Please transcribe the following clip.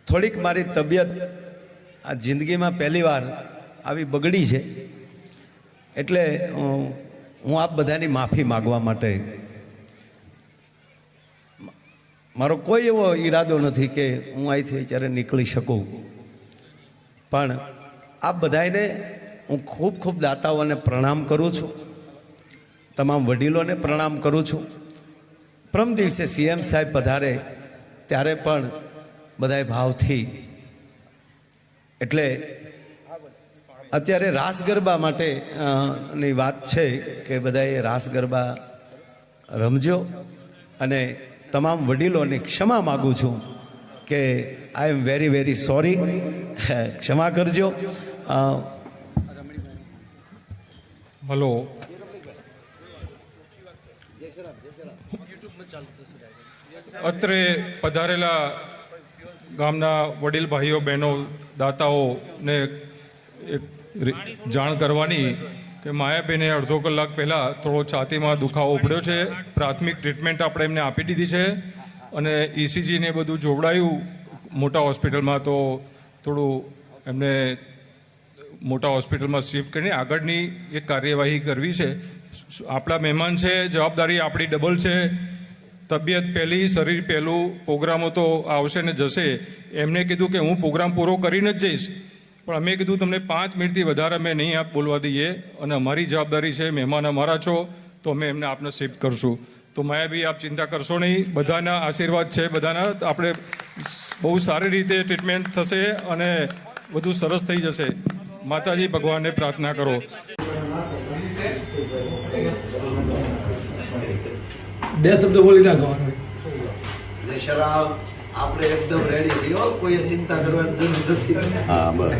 થોડીક મારી તબિયત આ જિંદગીમાં પહેલી વાર આવી બગડી છે, એટલે હું આપ બધાની માફી માગવા માટે, મારો કોઈ એવો ઈરાદો નથી કે હું અહીંથી અત્યારે નીકળી શકું, પણ આપ બધાને હું ખૂબ ખૂબ દાતાઓને પ્રણામ કરું છું, તમામ વડીલોને પ્રણામ કરું છું. પ્રમ દિવસે સીએમ સાહેબ પધારે ત્યારે પણ બધાએ ભાવથી, એટલે અત્યારે રાસ ગરબા માટે ની વાત છે કે બધાએ રાસ ગરબા રમજો, અને તમામ વડીલોને ક્ષમા માગું છું કે આઈ એમ વેરી વેરી સોરી, ક્ષમા કરજો. હલો, અત્રે પધારેલા ગામના વડીલ ભાઈઓ બહેનો દાતાઓને એક જાણ કરવાની કે માયાબેને અડધો કલાક પહેલાં થોડો છાતીમાં દુખાવો ઉપડ્યો છે. પ્રાથમિક ટ્રીટમેન્ટ આપણે એમને આપી દીધી છે અને ઇસીજીને બધું જોવડાયું મોટા હોસ્પિટલમાં, તો થોડું એમને મોટા હોસ્પિટલમાં શિફ્ટ કરીને આગળની એક કાર્યવાહી કરવી છે. આપણા મહેમાન છે, જવાબદારી આપણી ડબલ છે. તબિયત પહેલી, શરીર પહેલું, પ્રોગ્રામો તો આવશે ને જશે. એમને કીધું કે હું પ્રોગ્રામ પૂરો કરીને જ જઈશ, પણ અમે કીધું તમને 5 મિનિટથી વધારે અમે નહીં આપ બોલવા દઈએ, અને અમારી જવાબદારી છે, મહેમાન અમારા છો તો અમે એમને આપને શિફ્ટ કરશું. તો માયાબી આપ ચિંતા કરશો નહીં, બધાના આશીર્વાદ છે, બધાના આપણે બહુ સારી રીતે ટ્રીટમેન્ટ થશે અને બધું સરસ થઈ જશે. માતાજી ભગવાનને પ્રાર્થના કરો. બે શબ્દો બોલી નાખો. આપણે એકદમ રેડી થયો, કોઈ ચિંતા કરવાની જરૂર નથી. હા, બસ.